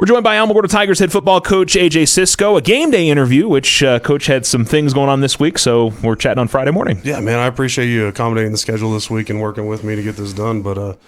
We're joined by Alamogordo Tigers head football coach A.J. Cisco, a game day interview, which Coach had some things going on this week, so we're chatting on Friday morning. Yeah, man, I appreciate you accommodating the schedule this week and working with me to get this done, but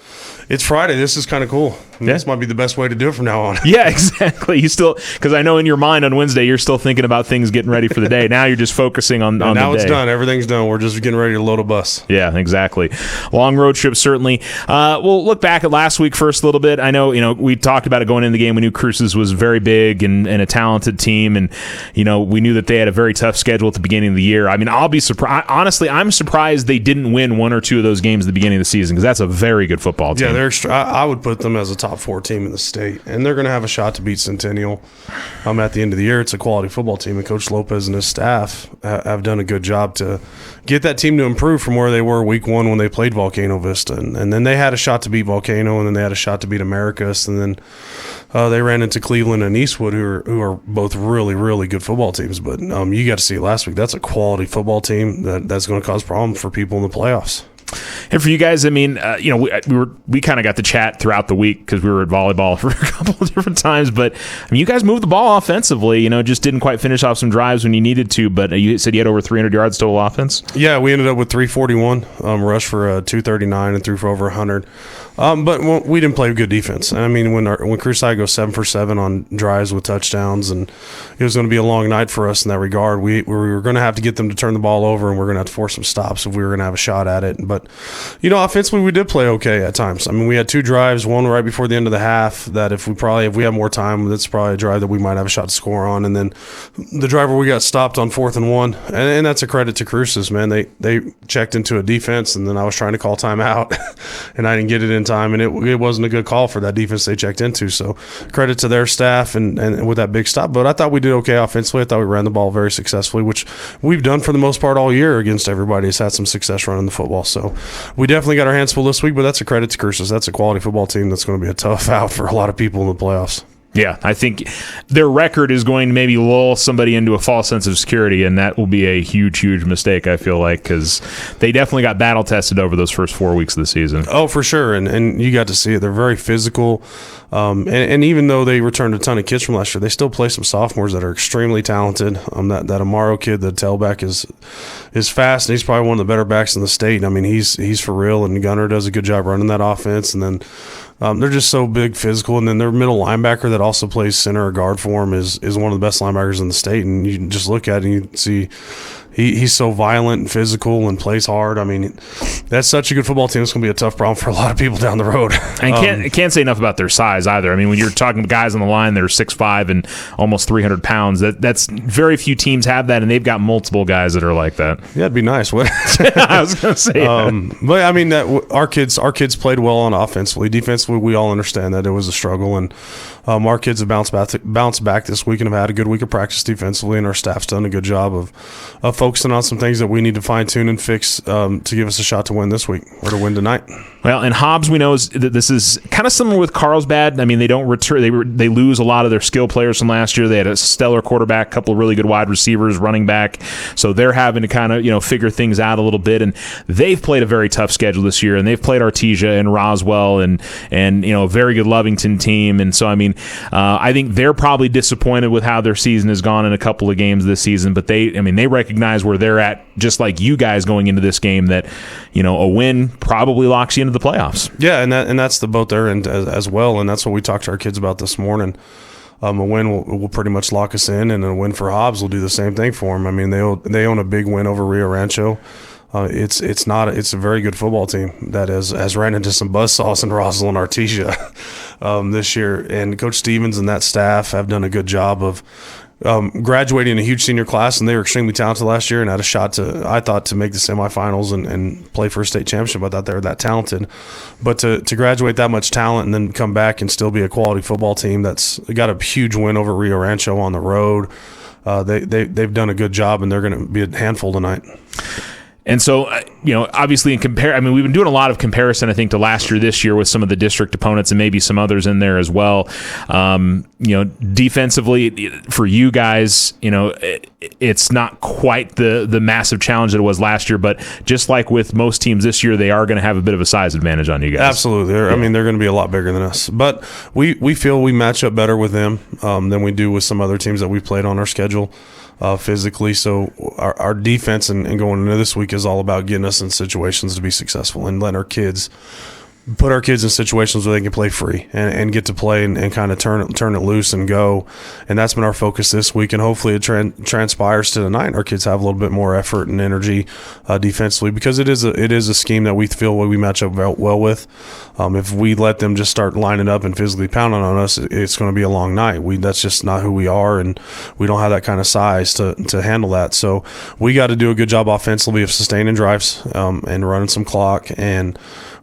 it's Friday. This is kind of cool. This might be the best way to do it from now on. Yeah, exactly. You still, because I know in your mind on Wednesday, you're still thinking about things getting ready for the day. Now you're just focusing on the day. Now it's done. Everything's done. We're just getting ready to load a bus. Yeah, exactly. Long road trip, certainly. We'll look back at last week first a little bit. I know, we talked about it going into the game. We knew Cruces was very big and a talented team, and we knew that they had a very tough schedule at the beginning of the year. I mean, I'll be surprised. Honestly, I'm surprised they didn't win one or two of those games at the beginning of the season, because that's a very good football team. Yeah, I would put them as a top 4 team in the state, and they're going to have a shot to beat Centennial at the end of the year. It's a quality football team, and Coach Lopez and his staff have done a good job to get that team to improve from where they were week 1 when they played Volcano Vista, and then they had a shot to beat Volcano, and then they had a shot to beat Americus, and then they ran into Cleveland and Eastwood, who are both really, really good football teams. But you got to see it last week. That's a quality football team that's going to cause problems for people in the playoffs. And for you guys, I mean, we kind of got to chat throughout the week because we were at volleyball for a couple of different times. But I mean, you guys moved the ball offensively. Just didn't quite finish off some drives when you needed to. But you said you had over 300 yards total offense. Yeah, we ended up with 341, rushed for 239 and threw for over 100. But we didn't play good defense. I mean, when Cruces goes 7 for 7 on drives with touchdowns, and it was going to be a long night for us in that regard. We were going to have to get them to turn the ball over, and we're going to have to force some stops if we were going to have a shot at it. But offensively, we did play okay at times. I mean, we had 2 drives, one right before the end of the half, that if we had more time, that's probably a drive that we might have a shot to score on. And then the drive where we got stopped on 4th and 1, and that's a credit to Cruces, man. They checked into a defense, and then I was trying to call timeout, and I didn't get it in time, and it wasn't a good call for that defense they checked into. So credit to their staff and with that big stop. But I thought we did okay offensively. I thought we ran the ball very successfully, which we've done for the most part all year against everybody. It's had some success running the football. So we definitely got our hands full this week, but that's a credit to Cruces. That's a quality football team that's going to be a tough out for a lot of people in the playoffs. Yeah, I think their record is going to maybe lull somebody into a false sense of security, and that will be a huge, huge mistake, I feel like, because they definitely got battle-tested over those first 4 weeks of the season. Oh, for sure, and you got to see it. They're very physical, and even though they returned a ton of kids from last year, they still play some sophomores that are extremely talented. That Amaro kid, the tailback, is fast, and he's probably one of the better backs in the state. I mean, he's for real, and Gunner does a good job running that offense, and then they're just so big, physical, and then their middle linebacker that also plays center or guard for him is one of the best linebackers in the state. And you can just look at it and you see he's so violent and physical and plays hard. I mean, that's such a good football team. It's going to be a tough problem for a lot of people down the road. And can't say enough about their size either. I mean, when you're talking guys on the line that are 6'5" and almost 300 pounds, that's very few teams have that, and they've got multiple guys that are like that. Yeah, it'd be nice. I was going to say but I mean, our kids played well on offensively. Defensively, we all understand that it was a struggle, and our kids have bounced back this week and have had a good week of practice defensively, and our staff's done a good job of focusing on some things that we need to fine-tune and fix to give us a shot to win this week or to win tonight. Well, and Hobbs, we know that this is kind of similar with Carlsbad. I mean, they don't return; they lose a lot of their skill players from last year. They had a stellar quarterback, a couple of really good wide receivers, running back. So they're having to kind of figure things out a little bit. And they've played a very tough schedule this year, and they've played Artesia and Roswell and a very good Lovington team. And so I mean, I think they're probably disappointed with how their season has gone in a couple of games this season. But they recognize where they're at, just like you guys going into this game, that a win probably locks you into the playoffs. Yeah, and that's the boat they're in as well, and that's what we talked to our kids about this morning. A win will pretty much lock us in, and a win for Hobbs will do the same thing for them. I mean, they own a big win over Rio Rancho. It's a very good football team that has ran into some buzzsaws in Roswell and Artesia this year, and Coach Stevens and that staff have done a good job of graduating a huge senior class, and they were extremely talented last year and had a shot to make the semifinals and play for a state championship. I thought they were that talented, but to graduate that much talent and then come back and still be a quality football team that's got a huge win over Rio Rancho on the road, they've done a good job, and they're going to be a handful tonight. And so obviously we've been doing a lot of comparison, I think, to last year, this year with some of the district opponents and maybe some others in there as well. Defensively for you guys, it's not quite the massive challenge that it was last year, but just like with most teams this year, they are going to have a bit of a size advantage on you guys. Absolutely. They're going to be a lot bigger than us, but we feel we match up better with them than we do with some other teams that we've played on our schedule. Physically, so our defense and going into this week is all about getting us in situations to be successful and letting put our kids in situations where they can play free and get to play and kind of turn it loose and go. And that's been our focus this week, and hopefully it transpires to tonight. Our kids have a little bit more effort and energy defensively, because it is a scheme that we feel we match up well with. If we let them just start lining up and physically pounding on us, it's going to be a long night. That's just not who we are, and we don't have that kind of size to handle that. So we got to do a good job offensively of sustaining drives and running some clock, and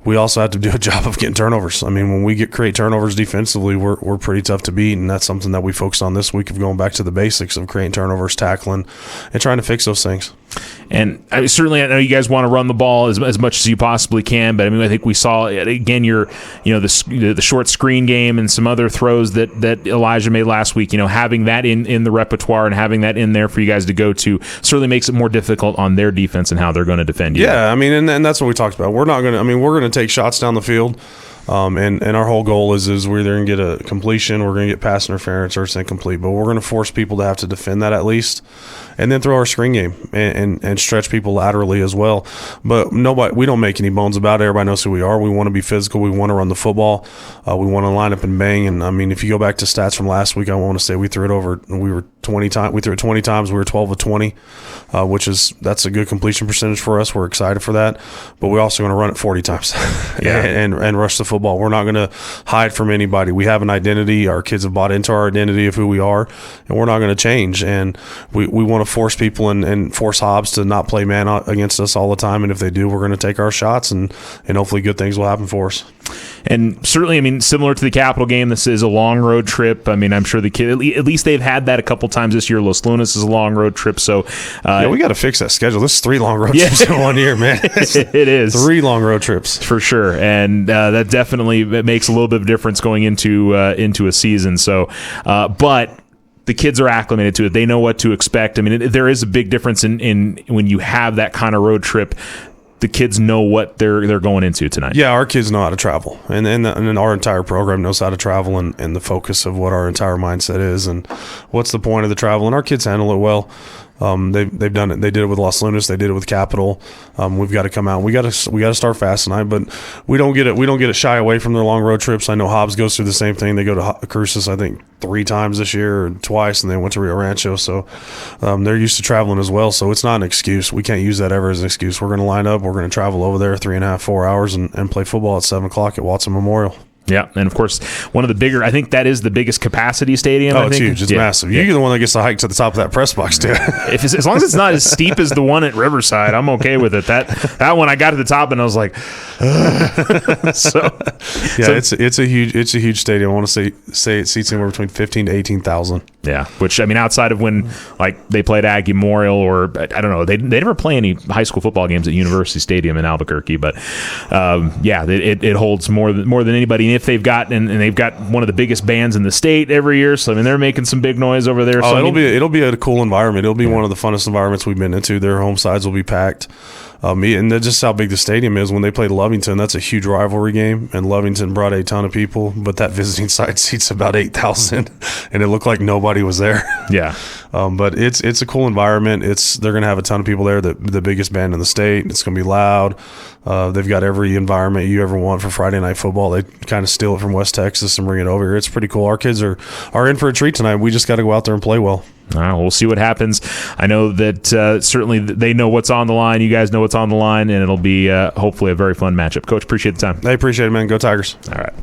we also have to do a job of getting turnovers. When we create turnovers defensively, we're pretty tough to beat, and that's something that we focused on this week, of going back to the basics of creating turnovers, tackling, and trying to fix those things. And I know you guys want to run the ball as much as you possibly can, but I think we saw again the short screen game and some other throws that Elijah made last week. Having that in the repertoire and having that in there for you guys to go to certainly makes it more difficult on their defense and how they're going to defend you. Yeah, and that's what we talked about. We're going to take shots down the field. And our whole goal is we're either going to get a completion, we're going to get pass interference, or it's incomplete. But we're going to force people to have to defend that at least, and then throw our screen game and stretch people laterally as well. But we don't make any bones about it. Everybody knows who we are. We want to be physical. We want to run the football. We want to line up and bang. And if you go back to stats from last week, I want to say we threw it 20 times. We threw it 20 times. We were 12 of 20, that's a good completion percentage for us. We're excited for that. But we're also going to run it 40 times and rush the football. We're not going to hide from anybody. We have an identity. Our kids have bought into our identity of who we are, and we're not going to change. And we want to force people and force Hobbs to not play man against us all the time. And if they do, we're going to take our shots, and hopefully good things will happen for us. And certainly, similar to the Capital game, this is a long road trip. I'm sure the kid, at least they've had that a couple times this year. Los Lunas is a long road trip. So we got to fix that schedule. This is 3 long road trips in 1 year, man. It is 3 long road trips for sure. And that definitely makes a little bit of difference going into a season. So, but the kids are acclimated to it. They know what to expect. There is a big difference in when you have that kind of road trip. The kids know what they're going into tonight. Yeah, our kids know how to travel, and our entire program knows how to travel, and the focus of what our entire mindset is, and what's the point of the travel, and our kids handle it well. They've done it. They did it with Las Lunas. They did it with Capital. We've got to come out. We got to start fast tonight, but we don't get it shy away from their long road trips. I know Hobbs goes through the same thing. They go to Las Cruces, I think 3 times this year, or twice, and they went to Rio Rancho. So they're used to traveling as well. So it's not an excuse. We can't use that ever as an excuse. We're going to line up. We're going to travel over there 3.5, 4 hours and play football at 7:00 at Watson Memorial. Yeah, and of course, one of the bigger, I think that is the biggest capacity stadium. It's huge. It's massive. You're the one that gets to hike to the top of that press box, too. As long as it's not as steep as the one at Riverside, I'm okay with it. That one, I got to the top and I was like, it's a huge stadium. I want to say it seats anywhere between 15 to 18,000. Yeah, which outside of when they played Aggie Memorial, or I don't know, they never play any high school football games at University Stadium in Albuquerque, but it holds more than anybody. And if they've got one of the biggest bands in the state every year, so they're making some big noise over there. So it'll be a cool environment. It'll be one of the funnest environments we've been into. Their home sides will be packed. And that's just how big the stadium is. When they played Lovington, that's a huge rivalry game, and Lovington brought a ton of people, but that visiting side seats about 8,000, and it looked like nobody was there. Yeah. But it's a cool environment. They're going to have a ton of people there. The biggest band in the state. It's going to be loud. They've got every environment you ever want for Friday night football. They kind of steal it from West Texas and bring it over here. It's pretty cool. Our kids are in for a treat tonight. We just got to go out there and play well. All right, we'll see what happens. I know that certainly they know what's on the line. You guys know what's on the line, and it'll be hopefully a very fun matchup. Coach, appreciate the time. I appreciate it, man. Go Tigers. All right.